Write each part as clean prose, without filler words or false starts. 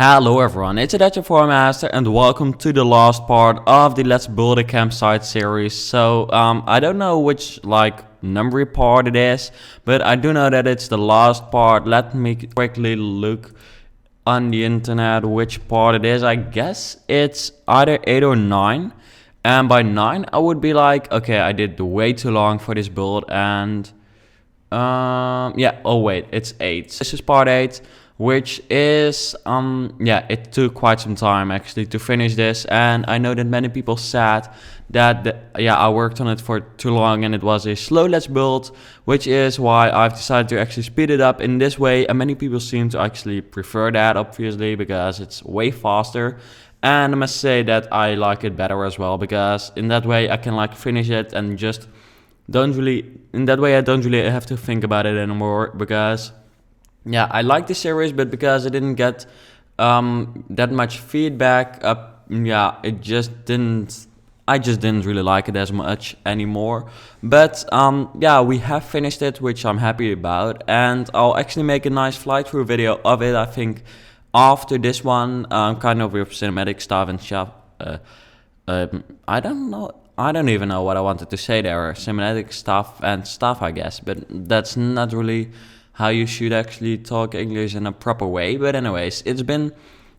Hello everyone, it's Master and welcome to the last part of the Let's Build a Campsite series. So I don't know which number part it is, but I do know that it's the last part. Let me quickly look on the internet which part it is. I guess it's either 8 or 9. And by 9 I would be like, okay, I did way too long for this build and yeah, oh wait, it's 8. This is part 8, which is yeah, it took quite some time actually to finish this, and I know that many people said that yeah, I worked on it for too long and it was a slow let's build, which is why I've decided to actually speed it up in this way, and many people seem to actually prefer that, obviously, because it's way faster. And I must say that I like it better as well, because in that way I can finish it and just don't really have to think about it anymore, because yeah, I like the series, but because I didn't get that much feedback, yeah, I just didn't really like it as much anymore. But yeah, we have finished it, which I'm happy about, and I'll actually make a nice fly through video of it, I think, after this one, kind of with cinematic stuff and stuff. I don't even know what I wanted to say there. Cinematic stuff and stuff, I guess, but that's not really how you should actually talk English in a proper way. But anyways, it's been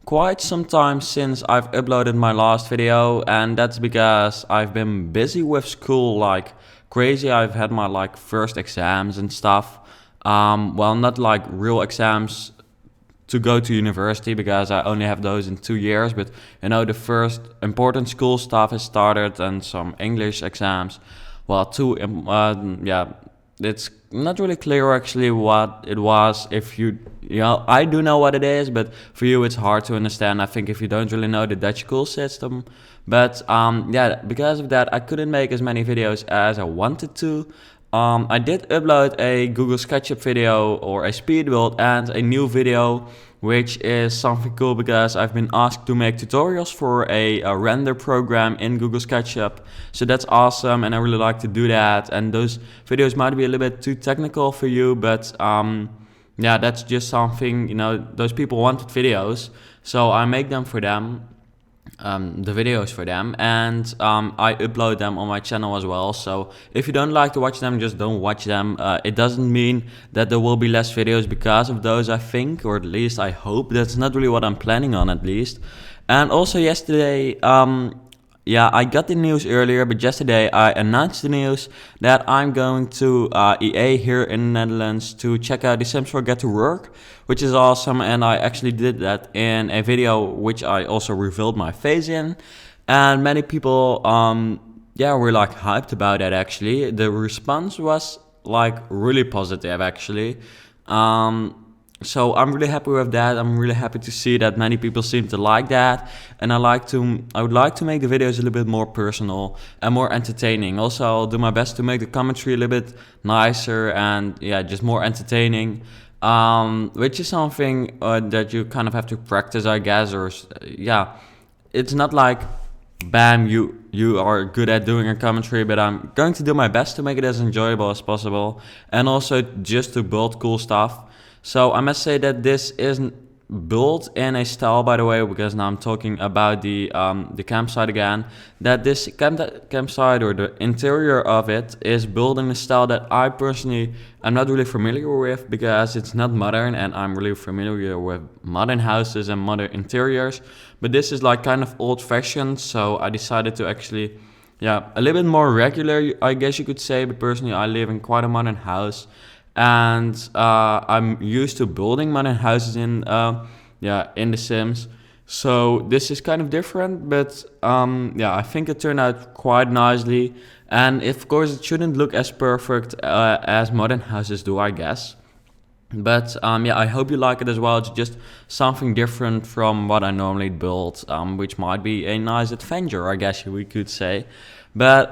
quite some time since I've uploaded my last video, and that's because I've been busy with school like crazy. I've had my first exams and stuff. Well, not real exams to go to university, because I only have those in 2 years, but you know, the first important school stuff has started, and some English exams. Well, yeah, it's not really clear actually what it was. If you know, I do know what it is, but for you it's hard to understand, I think, if you don't really know the Dutch school system. But yeah, because of that I couldn't make as many videos as I wanted to. I did upload a Google SketchUp video, or a speed build, and a new video, which is something cool because I've been asked to make tutorials for a render program in Google SketchUp. So that's awesome, and I really like to do that. And those videos might be a little bit too technical for you, but yeah, that's just something, you know, those people wanted videos, so I make them for them. The videos for them, and I upload them on my channel as well. So if you don't like to watch them, just don't watch them. It doesn't mean that there will be less videos because of those, I think, or at least I hope. That's not really what I'm planning on, at least. And also yesterday, yeah, I got the news earlier, but yesterday I announced the news that I'm going to EA here in the Netherlands to check out The Sims 4 Get to Work, which is awesome, and I actually did that in a video which I also revealed my face in, and many people yeah, were hyped about that actually. The response was really positive actually. So I'm really happy with that. I'm really happy to see that many people seem to like that, and I would like to make the videos a little bit more personal and more entertaining. Also, I'll do my best to make the commentary a little bit nicer and yeah, just more entertaining, which is something that you kind of have to practice, I guess. Or yeah, it's not bam, you are good at doing a commentary, but I'm going to do my best to make it as enjoyable as possible, and also just to build cool stuff. So I must say that this isn't built in a style, by the way, because now I'm talking about the campsite again, that this campsite, or the interior of it, is built in a style that I personally am not really familiar with, because it's not modern, and I'm really familiar with modern houses and modern interiors. But this is kind of old-fashioned, so I decided to actually, yeah, a little bit more regular, I guess you could say. But personally, I live in quite a modern house, and I'm used to building modern houses in yeah, in The Sims. So this is kind of different, but yeah, I think it turned out quite nicely. And of course, it shouldn't look as perfect as modern houses do, I guess. But yeah, I hope you like it as well. It's just something different from what I normally build, which might be a nice adventure, I guess we could say. But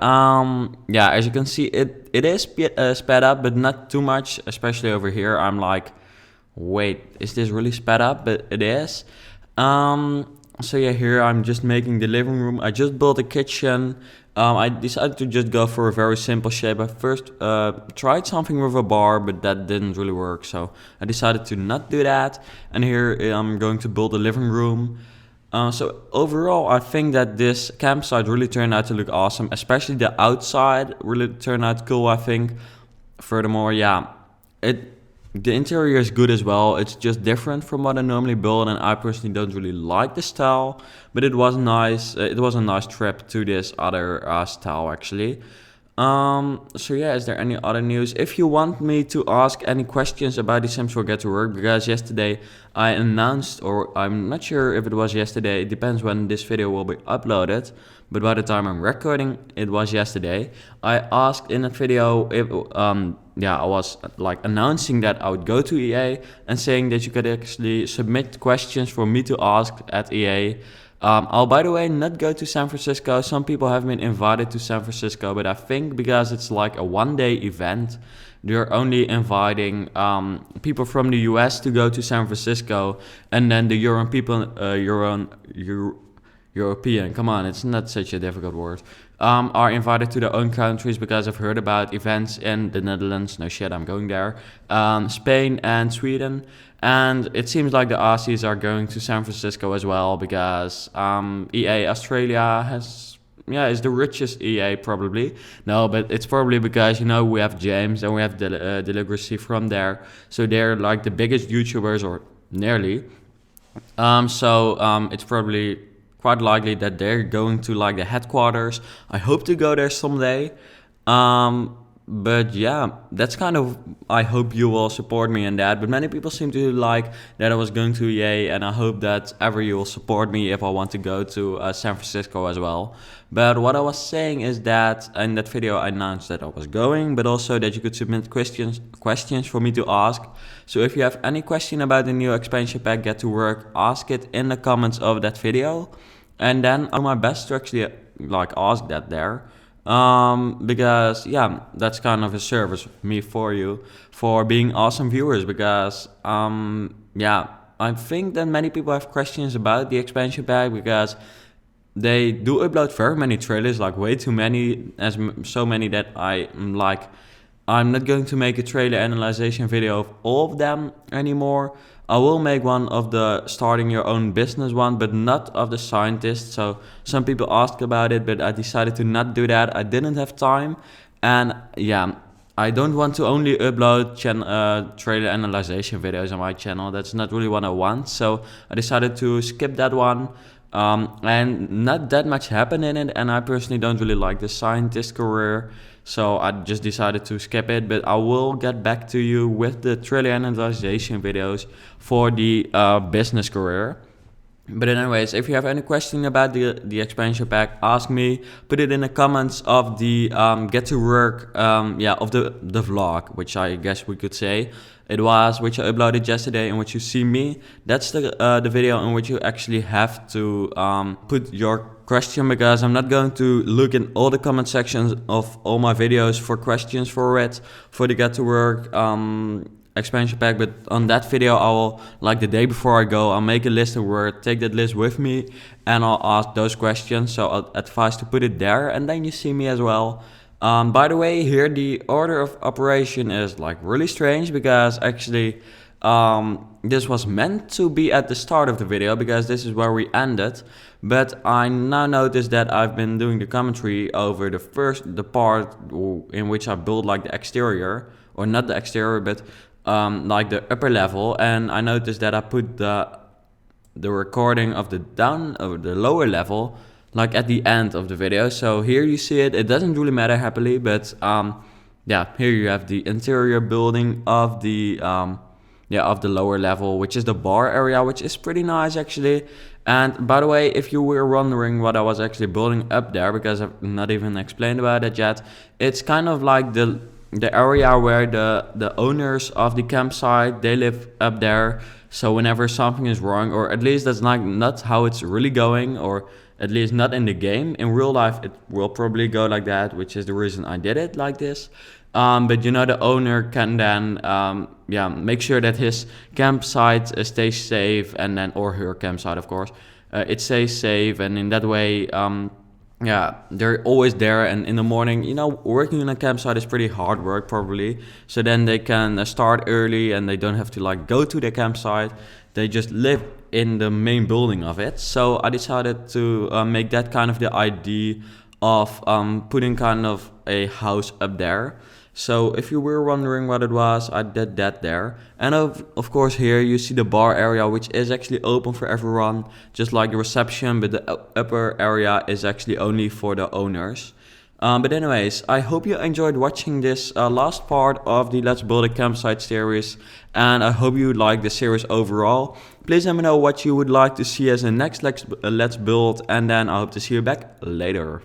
yeah, as you can see, it is sped up, but not too much, especially over here. I'm wait, is this really sped up? But it is. So yeah, here I'm just making the living room. I just built a kitchen. I decided to just go for a very simple shape. I first tried something with a bar, but that didn't really work. So I decided to not do that. And here I'm going to build a living room. So overall, I think that this campsite really turned out to look awesome, especially the outside really turned out cool, I think. Furthermore, yeah, the interior is good as well. It's just different from what I normally build, and I personally don't really like the style. But it was nice. It was a nice trip to this other style actually. So yeah, is there any other news? If you want me to ask any questions about the Sims 4 Get to Work, because yesterday I announced, or I'm not sure if it was yesterday, it depends when this video will be uploaded, but by the time I'm recording, it was yesterday. I asked in that video if, I was like announcing that I would go to EA and saying that you could actually submit questions for me to ask at EA. I'll, by the way, not go to San Francisco. Some people have been invited to San Francisco, but I think because it's like a one-day event, they're only inviting people from the US to go to San Francisco, and then the European, come on, it's not such a difficult word, are invited to their own countries, because I've heard about events in the Netherlands, no shit, I'm going there, Spain and Sweden. And it seems like the Aussies are going to San Francisco as well, because EA Australia is the richest EA probably. No, but it's probably because, we have James and we have Deligracy from there. So they're like the biggest YouTubers, or nearly. It's probably quite likely that they're going to like the headquarters. I hope to go there someday. But yeah, that's kind of, I hope you will support me in that. But many people seem to like that I was going to EA, and I hope that ever you will support me if I want to go to San Francisco as well. But what I was saying is that in that video I announced that I was going, but also that you could submit questions for me to ask. So if you have any question about the new expansion pack Get to Work, ask it in the comments of that video. And then I'll do my best to actually like ask that there. Because yeah, that's kind of a service me for you, for being awesome viewers, because I think that many people have questions about the expansion pack, because they do upload very many trailers, like way too many, so many that I'm not going to make a trailer analyzation video of all of them anymore. I will make one of the starting your own business one, but not of the scientist. So some people asked about it, but I decided to not do that. I didn't have time. And yeah, I don't want to only upload trailer analyzation videos on my channel. That's not really what I want. So I decided to skip that one. And not that much happened in it. And I personally don't really like the scientist career. So I just decided to skip it, but I will get back to you with the trailer analyzation videos for the business career. But anyways, if you have any question about the expansion pack, ask me. Put it in the comments of the Get to Work, of the vlog, which I guess we could say it was, which I uploaded yesterday, in which you see me. That's the video in which you actually have to put your question, because I'm not going to look in all the comment sections of all my videos for questions for the Get to Work expansion pack. But on that video, I will, like the day before I go, I'll make a list of words, take that list with me, and I'll ask those questions. So I'll advise to put it there, and then you see me as well. By the way, here the order of operation is like really strange, because actually this was meant to be at the start of the video, because this is where we ended. But I now noticed that I've been doing the commentary over the part in which I built like the exterior, or not the exterior, but like the upper level, and I noticed that I put the recording of the lower level like at the end of the video. So here you see it. It doesn't really matter happily, but here you have the interior building of the lower level, which is the bar area, which is pretty nice actually. And by the way, if you were wondering what I was actually building up there, because I've not even explained about it yet, it's kind of like the area where the owners of the campsite, they live up there. So whenever something is wrong, or at least that's not how it's really going, or at least not in the game, in real life it will probably go like that, which is the reason I did it like this. But the owner can then make sure that his campsite stays safe, and then, or her campsite of course, it stays safe, and in that way yeah, they're always there, and in the morning, you know, working in a campsite is pretty hard work probably. So then they can start early, and they don't have to like go to the campsite. They just live in the main building of it. So I decided to make that kind of the idea of putting kind of a house up there. So if you were wondering what it was, I did that there. And of course here you see the bar area, which is actually open for everyone, just like the reception, but the upper area is actually only for the owners. But anyways, I hope you enjoyed watching this last part of the Let's Build a Campsite series, and I hope you like the series overall. Please let me know what you would like to see as a next Let's Build, and then I hope to see you back later.